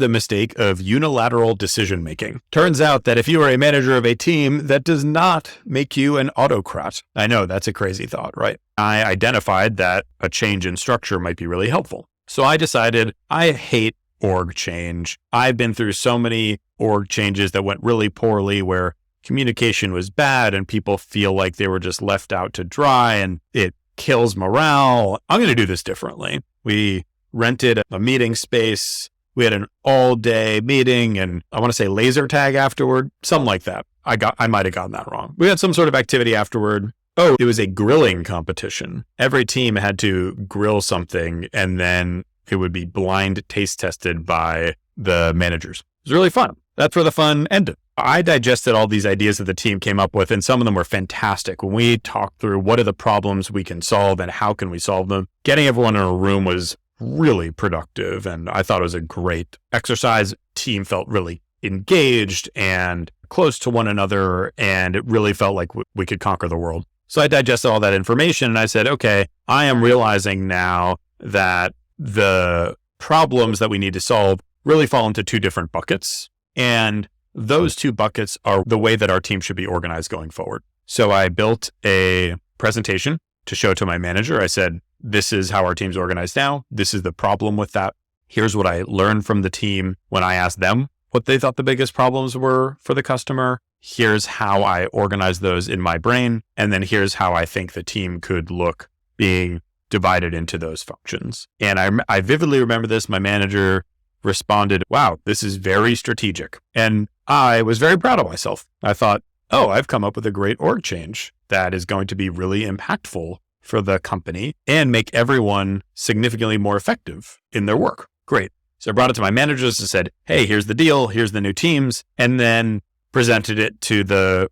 the mistake of unilateral decision making. Turns out that if you are a manager of a team, that does not make you an autocrat. I know that's a crazy thought, right? I identified that a change in structure might be really helpful. So I decided I hate org change. I've been through so many org changes that went really poorly where communication was bad and people feel like they were just left out to dry and it kills morale. I'm going to do this differently. We rented a meeting space. We had an all-day meeting and I want to say laser tag afterward, something like that. I might have gotten that wrong. We had some sort of activity afterward. Oh, it was a grilling competition. Every team had to grill something and then it would be blind taste tested by the managers. It was really fun. That's where the fun ended. I digested all these ideas that the team came up with and some of them were fantastic. When we talked through what are the problems we can solve and how can we solve them, getting everyone in a room was really productive. And I thought it was a great exercise. Team felt really engaged and close to one another. And it really felt like we could conquer the world. So I digested all that information and I said, okay, I am realizing now that the problems that we need to solve really fall into two different buckets. And those two buckets are the way that our team should be organized going forward. So I built a presentation to show to my manager. I said, this is how our team's organized now. This is the problem with that. Here's what I learned from the team when I asked them what they thought the biggest problems were for the customer. Here's how I organized those in my brain. And then here's how I think the team could look being divided into those functions. And I vividly remember this. My manager responded, wow, this is very strategic. And I was very proud of myself. I thought, oh, I've come up with a great org change that is going to be really impactful for the company and make everyone significantly more effective in their work. Great. So I brought it to my managers and said, hey, here's the deal. Here's the new teams. And then presented it to the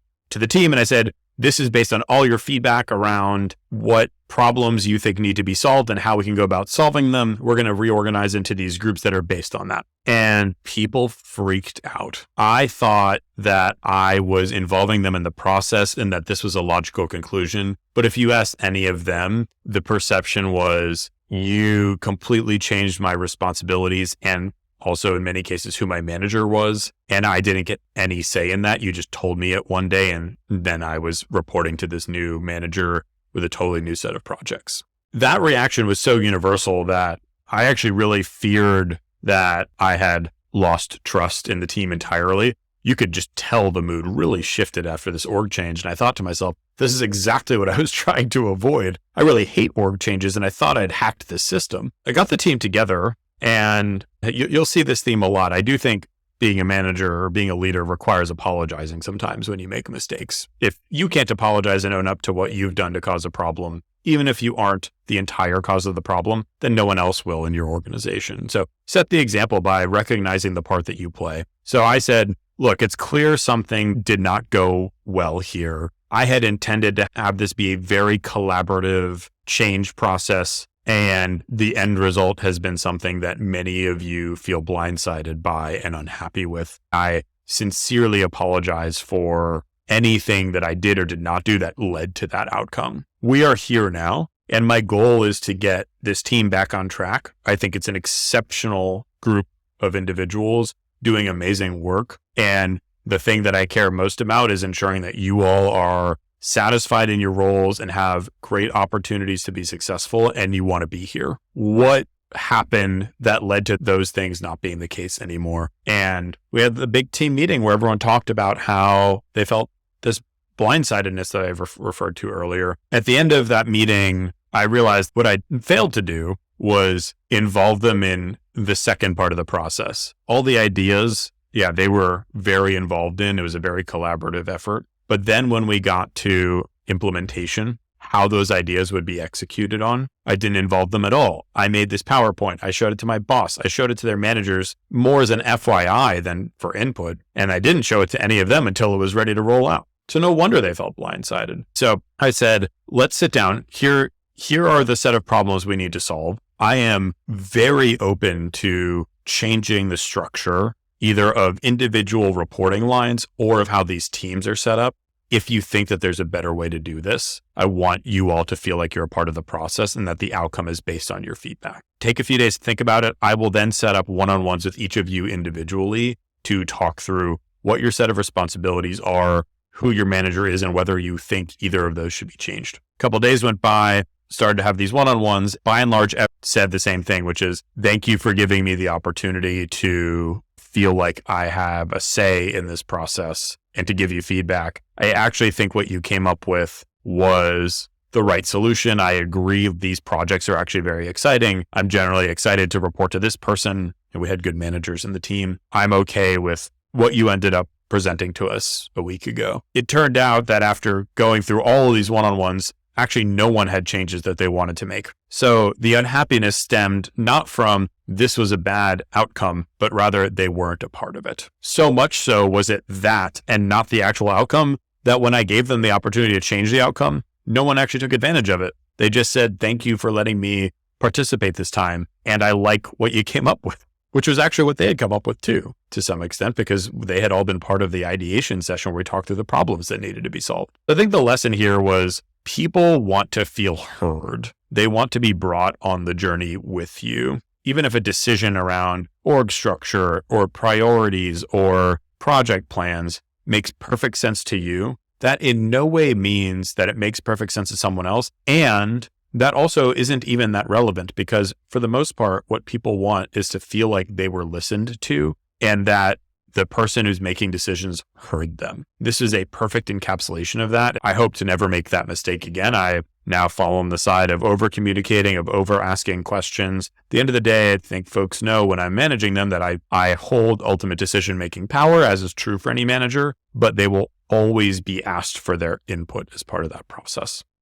team. And I said, this is based on all your feedback around what problems you think need to be solved and how we can go about solving them. We're going to reorganize into these groups that are based on that. And people freaked out. I thought that I was involving them in the process and that this was a logical conclusion. But if you asked any of them, the perception was you completely changed my responsibilities and also in many cases who my manager was. And I didn't get any say in that. You just told me it one day. And then I was reporting to this new manager with a totally new set of projects. That reaction was so universal that I actually really feared that I had lost trust in the team entirely. You could just tell the mood really shifted after this org change. And I thought to myself, this is exactly what I was trying to avoid. I really hate org changes. And I thought I'd hacked the system. I got the team together. And you'll see this theme a lot. I do think being a manager or being a leader requires apologizing sometimes when you make mistakes. If you can't apologize and own up to what you've done to cause a problem, even if you aren't the entire cause of the problem, then no one else will in your organization. So set the example by recognizing the part that you play. So I said, look, it's clear something did not go well here. I had intended to have this be a very collaborative change process. And the end result has been something that many of you feel blindsided by and unhappy with. I sincerely apologize for anything that I did or did not do that led to that outcome. We are here now, and my goal is to get this team back on track. I think it's an exceptional group of individuals doing amazing work. And the thing that I care most about is ensuring that you all are satisfied in your roles and have great opportunities to be successful and you want to be here. What happened that led to those things not being the case anymore? And we had the big team meeting where everyone talked about how they felt this blindsidedness that I've referred to earlier. At the end of that meeting, I realized what I failed to do was involve them in the second part of the process. All the ideas, yeah, they were very involved in. It was a very collaborative effort. But then when we got to implementation, how those ideas would be executed on, I didn't involve them at all. I made this PowerPoint. I showed it to my boss. I showed it to their managers more as an FYI than for input. And I didn't show it to any of them until it was ready to roll out. So no wonder they felt blindsided. So I said, let's sit down. Here are the set of problems we need to solve. I am very open to changing the structure, either of individual reporting lines or of how these teams are set up. if you think that there's a better way to do this, I want you all to feel like you're a part of the process and that the outcome is based on your feedback. Take a few days to think about it. I will then set up one-on-ones with each of you individually to talk through what your set of responsibilities are, who your manager is, and whether you think either of those should be changed. A couple of days went by, started to have these one-on-ones. By and large, Ep said the same thing, which is, thank you for giving me the opportunity to feel like I have a say in this process and to give you feedback. I actually think what you came up with was the right solution. I agree these projects are actually very exciting. I'm generally excited to report to this person. And we had good managers in the team. I'm okay with what you ended up presenting to us a week ago. It turned out that after going through all of these one-on-ones, actually no one had changes that they wanted to make. So the unhappiness stemmed not from this was a bad outcome, but rather they weren't a part of it. So much so was it that and not the actual outcome that when I gave them the opportunity to change the outcome, no one actually took advantage of it. They just said, thank you for letting me participate this time. And I like what you came up with, which was actually what they had come up with too, to some extent, because they had all been part of the ideation session where we talked through the problems that needed to be solved. I think the lesson here was people want to feel heard. They want to be brought on the journey with you. Even if a decision around org structure or priorities or project plans makes perfect sense to you, that in no way means that it makes perfect sense to someone else. And that also isn't even that relevant, because for the most part, what people want is to feel like they were listened to and that the person who's making decisions heard them. This is a perfect encapsulation of that. I hope to never make that mistake again. I now fall on the side of over communicating, of over asking questions. At the end of the day, I think folks know when I'm managing them that I hold ultimate decision-making power, as is true for any manager, but they will always be asked for their input as part of that process.